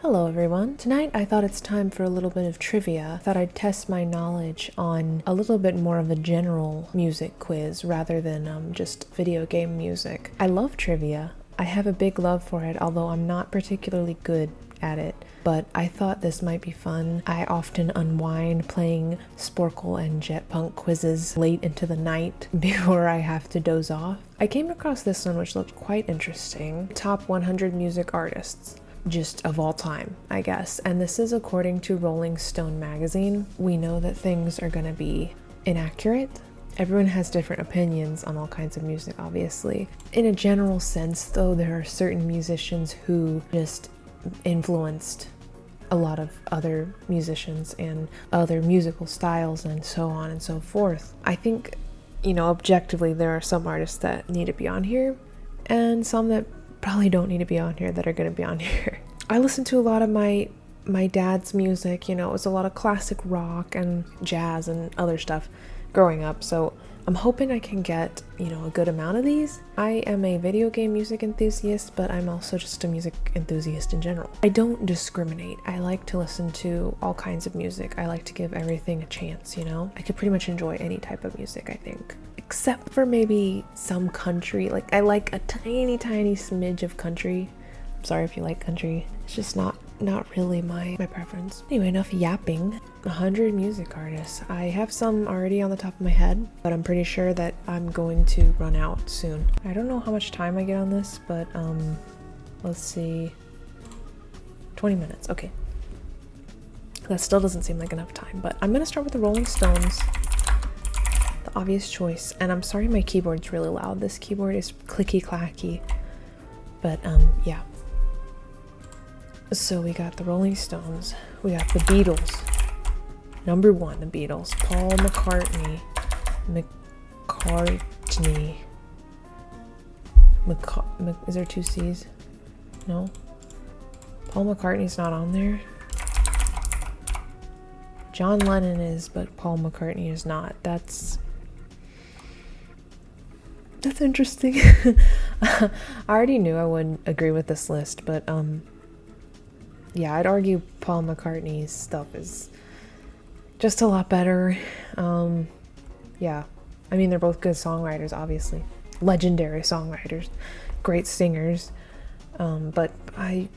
Hello everyone. Tonight I thought it's time for a little bit of trivia. I thought I'd test my knowledge on a little bit more of a general music quiz rather than just video game music. I love trivia. I have a big love for it, although I'm not particularly good at it. But I thought this might be fun. I often unwind playing Sporkle and Jetpunk quizzes late into the night before I have to doze off. I came across this one which looked quite interesting. Top 100 music artists. Just of all time, I guess. And this is according to Rolling Stone magazine. We know that things are gonna be inaccurate. Everyone has different opinions on all kinds of music, obviously. In a general sense, though, there are certain musicians who just influenced a lot of other musicians and other musical styles and so on and so forth. I think, objectively, there are some artists that need to be on here and some that probably don't need to be on here that are going to be on here. I listened to a lot of my dad's music, it was a lot of classic rock and jazz and other stuff growing up, so I'm hoping I can get, a good amount of these. I am a video game music enthusiast, but I'm also just a music enthusiast in general. I don't discriminate. I like to listen to all kinds of music. I like to give everything a chance, I could pretty much enjoy any type of music, I think. Except for maybe some country. Like, I like a tiny smidge of country. I'm sorry if you like country. It's just not really my preference. Anyway, enough yapping. 100 music artists. I have some already on the top of my head, but I'm pretty sure that I'm going to run out soon. I don't know how much time I get on this, but let's see. 20 minutes, okay. That still doesn't seem like enough time, but I'm gonna start with the Rolling Stones. The obvious choice. And I'm sorry my keyboard's really loud. This keyboard is clicky clacky. But yeah. So we got the Rolling Stones. We got the Beatles. Number 1, the Beatles. Paul McCartney. Is there 2 C's? No? Paul McCartney's not on there. John Lennon is, but Paul McCartney is not. That's interesting. I already knew I wouldn't agree with this list, but yeah, I'd argue Paul McCartney's stuff is just a lot better. Yeah, I mean, they're both good songwriters, obviously. Legendary songwriters, great singers. But I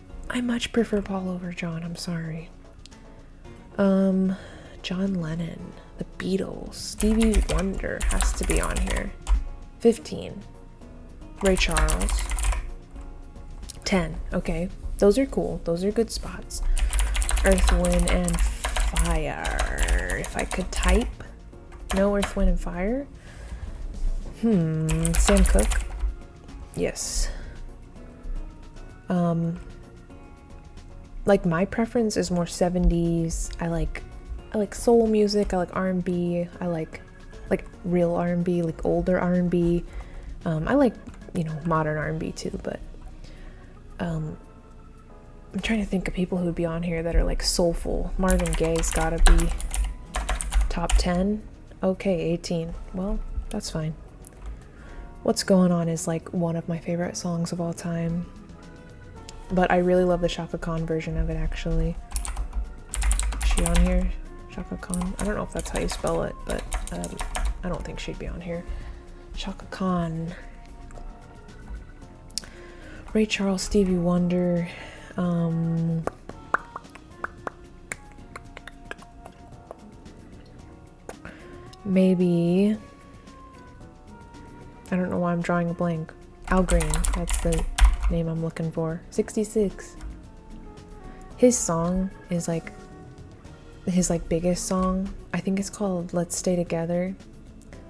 much prefer Paul over John, I'm sorry. John Lennon, the Beatles, Stevie Wonder has to be on here. 15. Ray Charles. 10. Okay. Those are cool. Those are good spots. Earth, Wind, and Fire. If I could type. No Earth, Wind, and Fire. Sam Cooke. Yes. Like, my preference is more 70s. I like soul music. I like R&B. I like real R&B, like older R&B. I like, modern R&B too, but I'm trying to think of people who would be on here that are like soulful. Marvin Gaye's gotta be top 10. Okay, 18. Well, that's fine. What's Going On is like one of my favorite songs of all time, but I really love the Shaka Khan version of it, actually. Is she on here? Shaka Khan? I don't know if that's how you spell it, but I don't think she'd be on here. Shaka Khan. Ray Charles, Stevie Wonder. Maybe, I don't know why I'm drawing a blank. Al Green, that's the name I'm looking for. 66. His song is like his biggest song. I think it's called Let's Stay Together.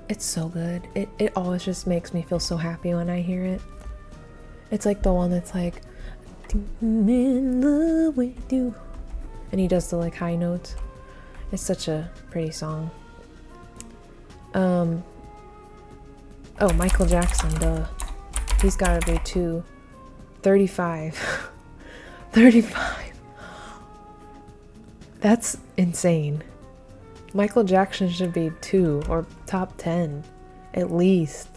It's so good. It always just makes me feel so happy when I hear it. It's like the one that's like, I'm in love with you, and he does the like high notes. It's such a pretty song. Oh, Michael Jackson, duh. He's gotta be 2. 35. 35. That's insane. Michael Jackson should be 2 or top 10 at least.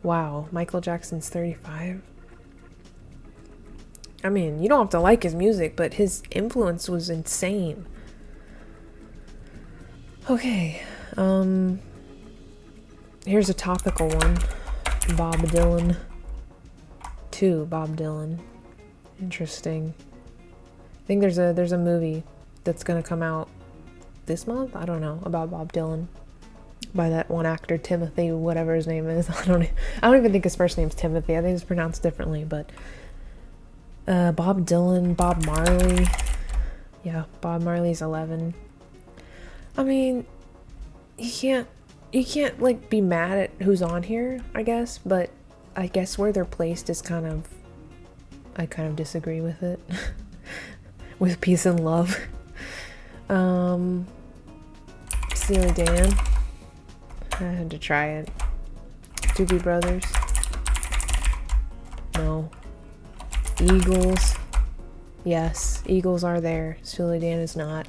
Wow, Michael Jackson's 35. I mean, you don't have to like his music, but his influence was insane. Okay, here's a topical one. Bob Dylan. Bob Dylan. Interesting. I think there's a movie that's gonna come out this month? I don't know, about Bob Dylan. By that one actor, Timothy, whatever his name is. I don't even think his first name's Timothy. I think it's pronounced differently, but Bob Dylan, Bob Marley. Yeah, Bob Marley's 11. I mean, you can't like be mad at who's on here, I guess, but I guess where they're placed is I kind of disagree with it. With Peace and Love. Steely Dan. I had to try it. Doobie Brothers. No. Eagles. Yes, Eagles are there. Steely Dan is not.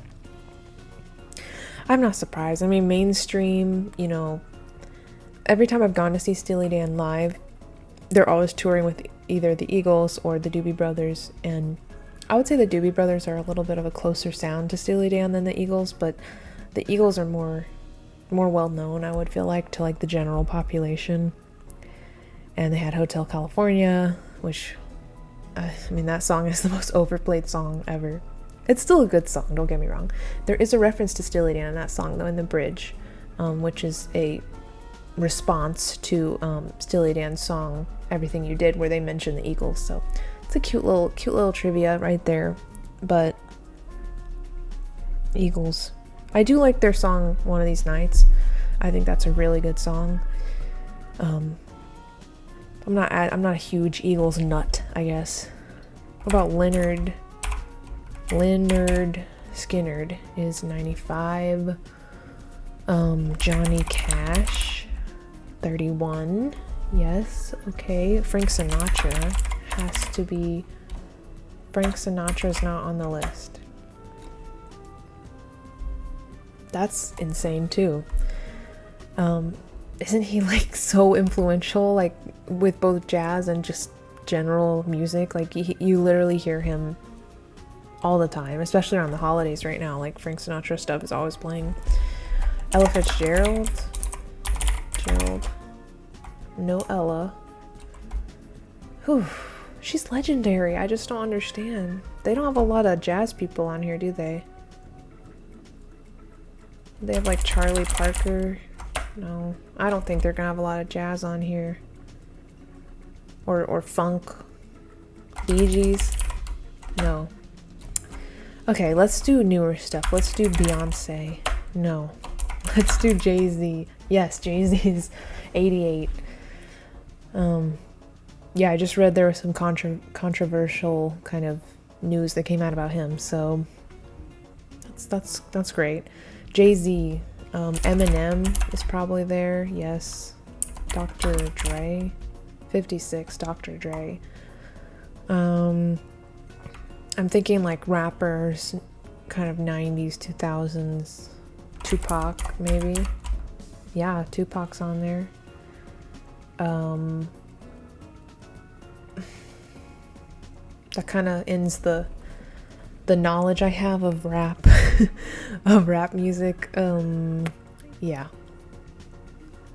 I'm not surprised. I mean, mainstream, you know, every time I've gone to see Steely Dan live, they're always touring with either the Eagles or the Doobie Brothers, and I would say the Doobie Brothers are a little bit of a closer sound to Steely Dan than the Eagles, but the Eagles are more well known, I would feel like, to like the general population. And they had Hotel California, which I mean, that song is the most overplayed song ever. It's still a good song, don't get me wrong. There is a reference to Steely Dan in that song though, in the bridge, which is a response to Steely Dan's song Everything You Did, where they mention the Eagles. So it's a cute little trivia right there. But Eagles, I do like their song One of These Nights. I think that's a really good song. I'm not a huge Eagles nut, I guess. What about Leonard Skinnerd is 95. Johnny Cash, 31. Yes, okay. Frank Sinatra has to be. Frank Sinatra's not on the list. That's insane too. Isn't he like so influential, like with both jazz and just general music? Like you literally hear him all the time, especially around the holidays right now. Like Frank Sinatra stuff is always playing. Ella Fitzgerald. No Ella. Whew. She's legendary. I just don't understand. They don't have a lot of jazz people on here, do they? They have like Charlie Parker. No, I don't think they're gonna have a lot of jazz on here. Or funk. Bee Gees. No. Okay, let's do newer stuff. Let's do Beyonce. No. Let's do Jay-Z. Yes, Jay-Z's 88. Yeah, I just read there was some controversial kind of news that came out about him, so that's great. Jay-Z, Eminem is probably there. Yes. Dr. Dre, 56. Dr. Dre. I'm thinking like rappers, kind of 90s, 2000s. Tupac, maybe. Yeah, Tupac's on there. That kind of ends the knowledge I have of rap, of rap music. Yeah.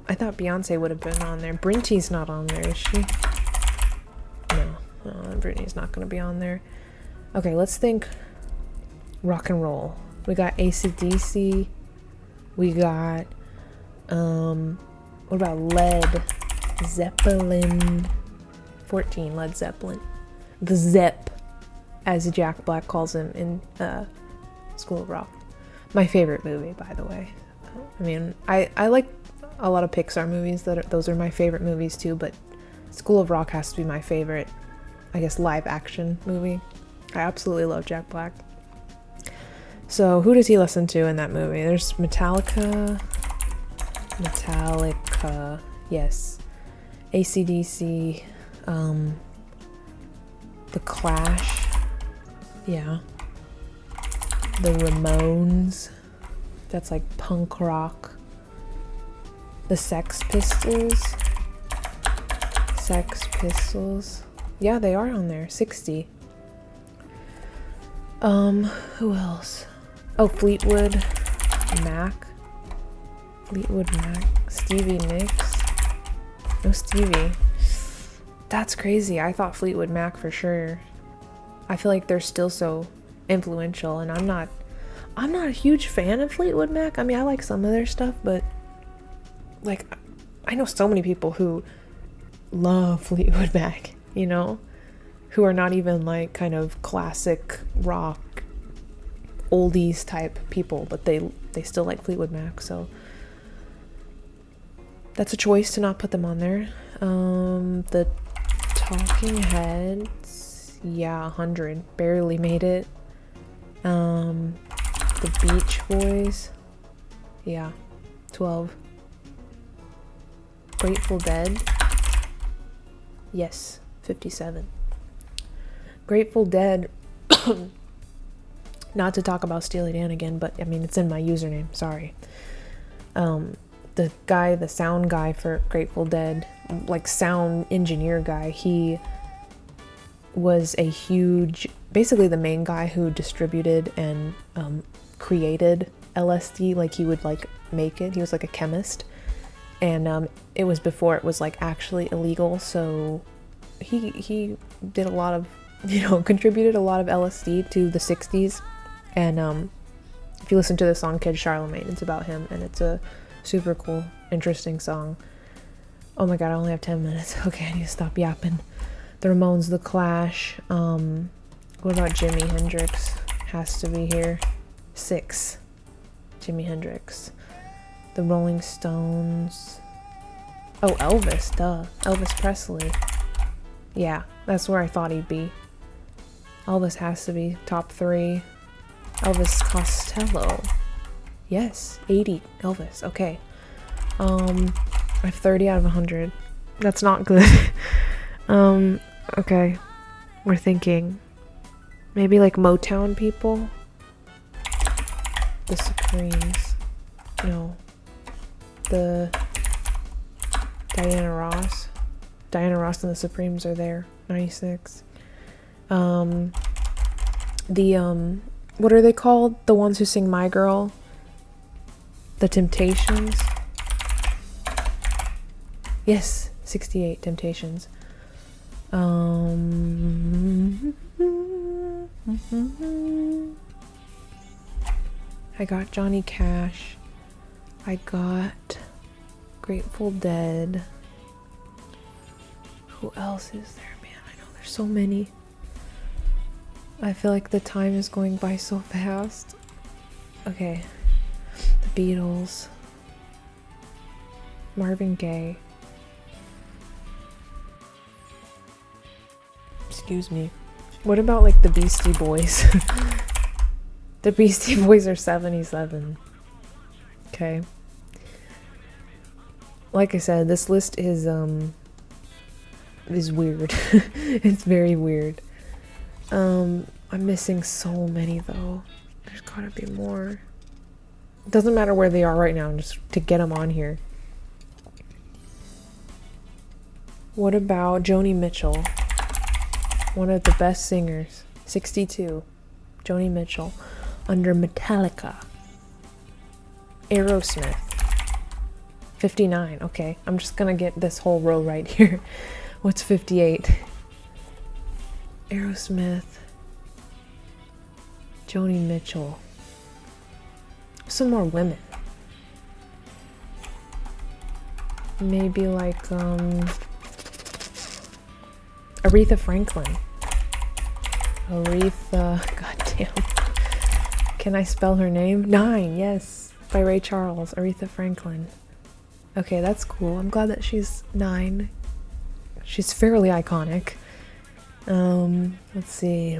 I thought Beyonce would have been on there. Brinty's not on there, is she? No, Britney's not going to be on there. Okay, let's think rock and roll. We got AC/DC. We got, what about Led Zeppelin? 14, Led Zeppelin. The Zepp, as Jack Black calls him in School of Rock. My favorite movie, by the way. I mean, I like a lot of Pixar movies. Those are my favorite movies too, but School of Rock has to be my favorite, I guess, live action movie. I absolutely love Jack Black. So who does he listen to in that movie? There's Metallica, yes. AC/DC, The Clash, yeah. The Ramones, that's like punk rock. The Sex Pistols, yeah, they are on there, 60. Who else? Oh, Fleetwood Mac. Fleetwood Mac. Stevie Nicks. No Stevie. That's crazy. I thought Fleetwood Mac for sure. I feel like they're still so influential, and I'm not a huge fan of Fleetwood Mac. I mean, I like some of their stuff, but like I know so many people who love Fleetwood Mac, you know, who are not even like kind of classic rock oldies type people, but they still like Fleetwood Mac, so that's a choice to not put them on there. The Talking Heads, yeah, 100, barely made it. The Beach Boys, yeah, 12. Grateful Dead, yes, 57. Grateful Dead, not to talk about Steely Dan again, but I mean, it's in my username, sorry. The sound guy for Grateful Dead, like sound engineer guy, he was a huge, basically the main guy who distributed and created LSD. Like he would like make it, he was like a chemist, and it was before it was like actually illegal, so he did a lot of, you know, contributed a lot of LSD to the 60s. And if you listen to the song Kid Charlemagne, it's about him, and it's a super cool, interesting song. Oh my god, I only have 10 minutes. Okay, I need to stop yapping. The Ramones, The Clash. What about Jimi Hendrix? Has to be here. 6. Jimi Hendrix. The Rolling Stones. Oh, Elvis, duh. Elvis Presley. Yeah, that's where I thought he'd be. Elvis has to be top 3. Elvis Costello. Yes, 80. Elvis. Okay. I have 30 out of 100. That's not good. Okay. We're thinking maybe like Motown people. The Supremes. No. The Diana Ross. Diana Ross and the Supremes are there. 96. What are they called? The ones who sing My Girl? The Temptations? Yes, 68, Temptations. I got Johnny Cash. I got Grateful Dead. Who else is there, man? I know there's so many. I feel like the time is going by so fast. Okay. The Beatles. Marvin Gaye. Excuse me. What about like the Beastie Boys? The Beastie Boys are 77. Okay. Like I said, this list is weird. It's very weird. I'm missing so many though. There's gotta be more. It doesn't matter where they are right now, just to get them on here. What about Joni Mitchell? One of the best singers. 62. Joni Mitchell. Under Metallica. Aerosmith. 59. Okay, I'm just gonna get this whole row right here. What's 58? Aerosmith. Joni Mitchell. Some more women. Maybe like Aretha Franklin. Goddamn. Can I spell her name? 9, yes. By Ray Charles. Aretha Franklin. Okay, that's cool. I'm glad that she's 9. She's fairly iconic. Let's see.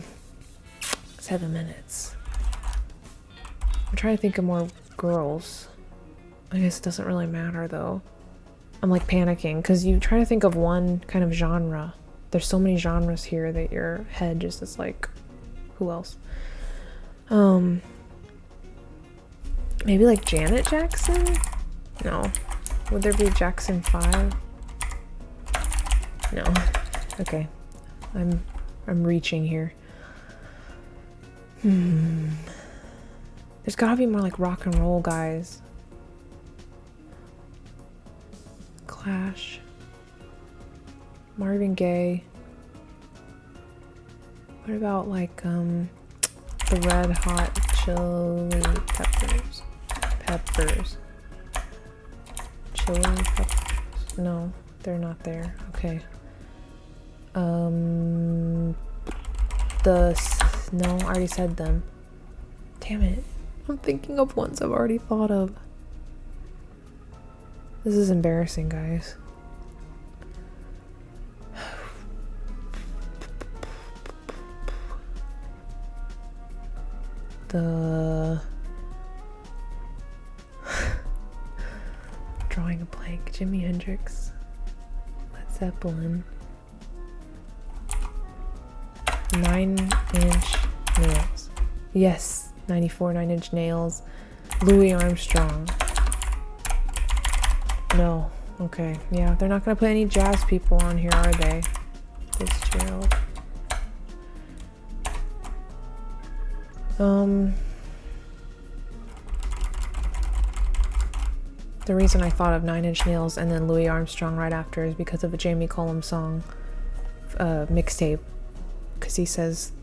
7 minutes. I'm trying to think of more girls. I guess it doesn't really matter though. I'm like panicking because you try to think of one kind of genre. There's so many genres here that your head just is like, who else? Maybe like Janet Jackson? No. Would there be Jackson 5? No. Okay. I'm reaching here. There's gotta be more like rock and roll, guys. Clash. Marvin Gaye. What about like the Red Hot Chili Peppers? Chili Peppers. No, they're not there. Okay. No, I already said them. Damn it. I'm thinking of ones I've already thought of. This is embarrassing, guys. Drawing a blank. Jimi Hendrix. Led Zeppelin. 9-inch nails. Yes, 94 9-inch nails. Louis Armstrong. No. Okay. Yeah, they're not gonna put any jazz people on here, are they? Fitzgerald. The reason I thought of 9-inch nails and then Louis Armstrong right after is because of a Jamie Cullum song mixtape, because he says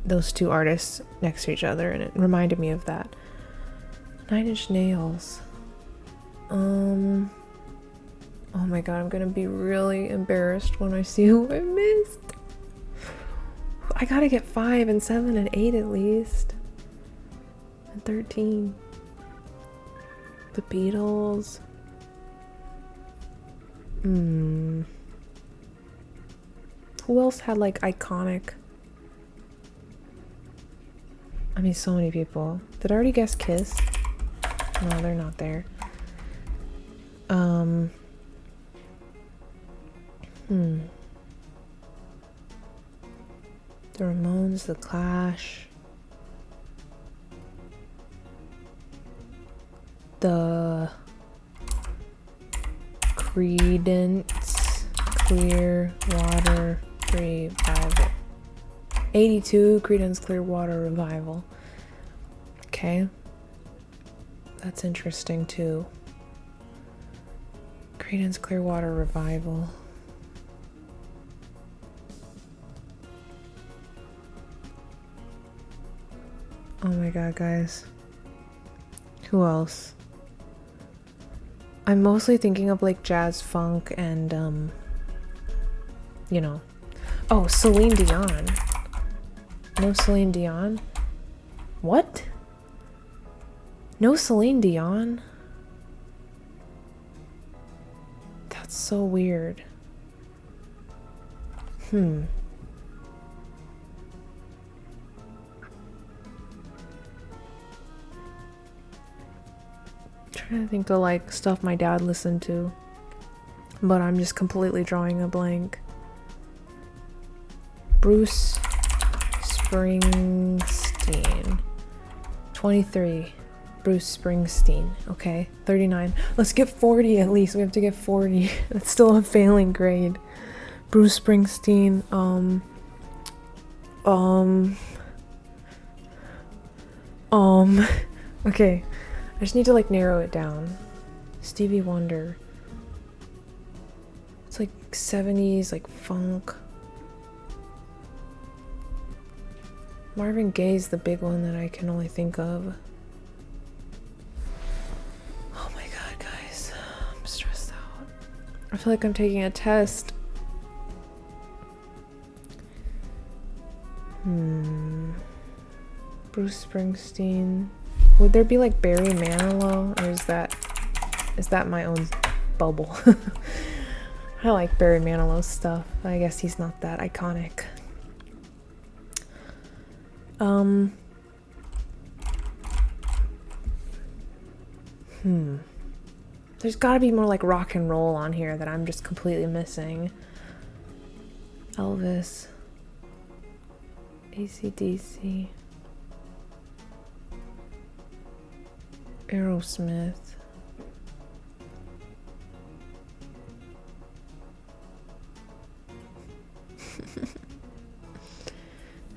those two artists next to each other and it reminded me of that. 9-inch nails. Oh my god, I'm gonna be really embarrassed when I see who I missed. I gotta get 5 and 7 and 8 at least. And 13. The Beatles. Who else had like iconic? I mean, so many people. Did I already guess Kiss? No, they're not there. The Ramones, The Clash. The Creedence Clearwater Revival. 82 Creedence Clearwater Revival. Okay. That's interesting too. Creedence Clearwater Revival. Oh my god, guys. Who else? I'm mostly thinking of like jazz, funk, and you know. Oh, Celine Dion. No Celine Dion? What? No Celine Dion? That's so weird. Trying to think of like stuff my dad listened to, but I'm just completely drawing a blank. Bruce Springsteen. 23. Bruce Springsteen. Okay. 39. Let's get 40 at least. We have to get 40. That's still a failing grade. Bruce Springsteen. Okay. I just need to like narrow it down. Stevie Wonder. It's like 70s, like funk. Marvin Gaye's the big one that I can only think of. Oh my god, guys. I'm stressed out. I feel like I'm taking a test. Bruce Springsteen. Would there be like Barry Manilow, or is that my own bubble? I like Barry Manilow's stuff. I guess he's not that iconic. There's gotta be more like rock and roll on here that I'm just completely missing. Elvis. AC/DC. Aerosmith.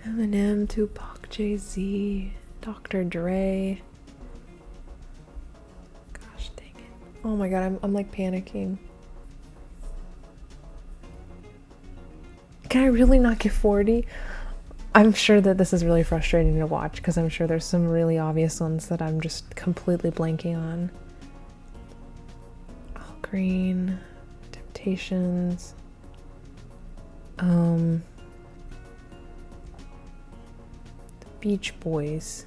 Eminem, Tupac, Jay-Z, Dr. Dre. Gosh dang it. Oh my god, I'm like panicking. Can I really not get 40? I'm sure that this is really frustrating to watch because I'm sure there's some really obvious ones that I'm just completely blanking on. All Green, Temptations. The Beach Boys.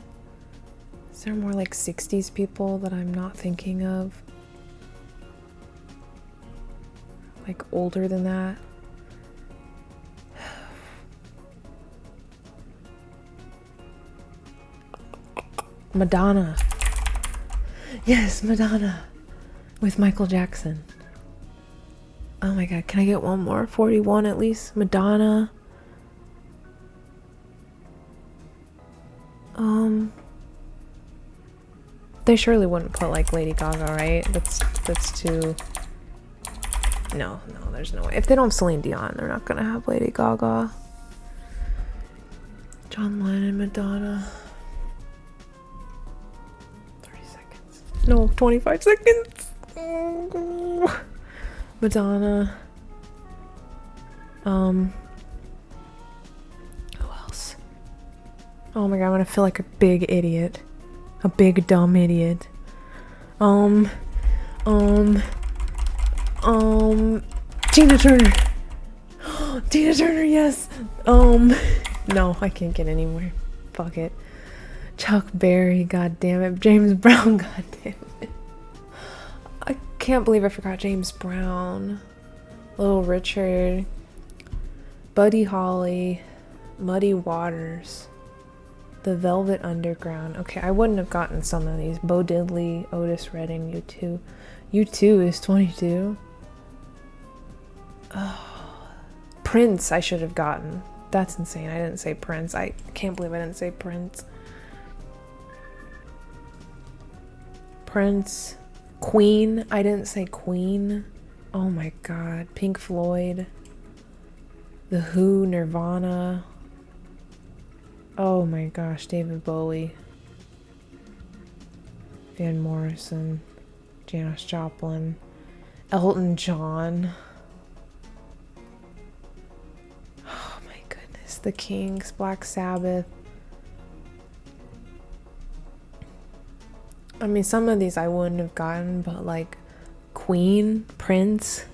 Is there more like 60s people that I'm not thinking of? Like older than that? Madonna. Yes, Madonna. With Michael Jackson. Oh my god, can I get one more? 41 at least. Madonna. They surely wouldn't put like Lady Gaga, right? That's too... No, there's no way. If they don't have Celine Dion, they're not gonna have Lady Gaga. John Lennon, Madonna. 30 seconds. No, 25 seconds. Madonna. Who else? Oh my god, I'm gonna feel like a big idiot. A big dumb idiot. Tina Turner. Tina Turner, yes. No, I can't get anywhere. Fuck it. Chuck Berry, god damn it. James Brown, god damn it. I can't believe I forgot James Brown. Little Richard. Buddy Holly. Muddy Waters. The Velvet Underground. Okay, I wouldn't have gotten some of these. Bo Diddley, Otis Redding, U2. U2 is 22. Oh, Prince I should have gotten. That's insane. I didn't say Prince. I can't believe I didn't say Prince. Prince. Queen. I didn't say Queen. Oh my god. Pink Floyd. The Who, Nirvana. Oh my gosh, David Bowie. Van Morrison. Janis Joplin. Elton John. Oh my goodness. The Kings, Black Sabbath. I mean, some of these I wouldn't have gotten, but like Queen, Prince,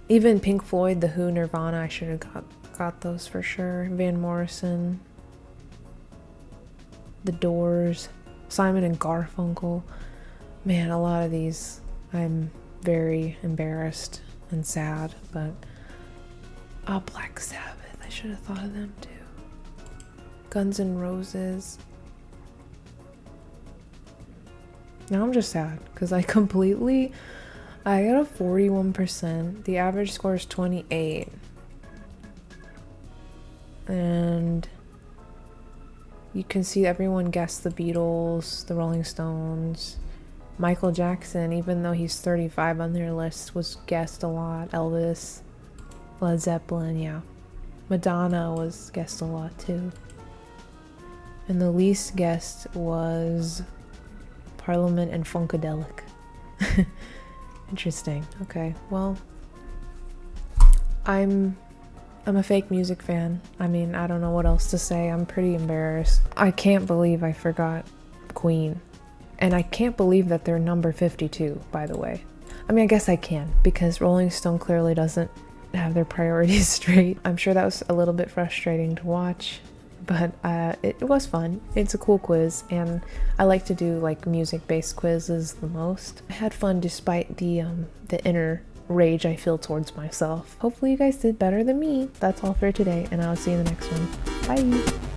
even Pink Floyd, The Who, Nirvana, I should have got those for sure. Van Morrison. The Doors, Simon and Garfunkel. Man, a lot of these I'm very embarrassed and sad, but Black Sabbath, I should have thought of them too. Guns N' Roses. Now I'm just sad because I got a 41%. The average score is 28. And you can see everyone guessed the Beatles, the Rolling Stones. Michael Jackson, even though he's 35 on their list, was guessed a lot. Elvis, Led Zeppelin, yeah. Madonna was guessed a lot too. And the least guessed was Parliament and Funkadelic. Interesting. Okay, well, I'm a fake music fan. I mean, I don't know what else to say. I'm pretty embarrassed. I can't believe I forgot Queen. And I can't believe that they're number 52, by the way. I mean, I guess I can, because Rolling Stone clearly doesn't have their priorities straight. I'm sure that was a little bit frustrating to watch, but it was fun. It's a cool quiz, and I like to do like music-based quizzes the most. I had fun despite the inner rage I feel towards myself. Hopefully you guys did better than me. That's all for today, and I'll see you in the next one. Bye!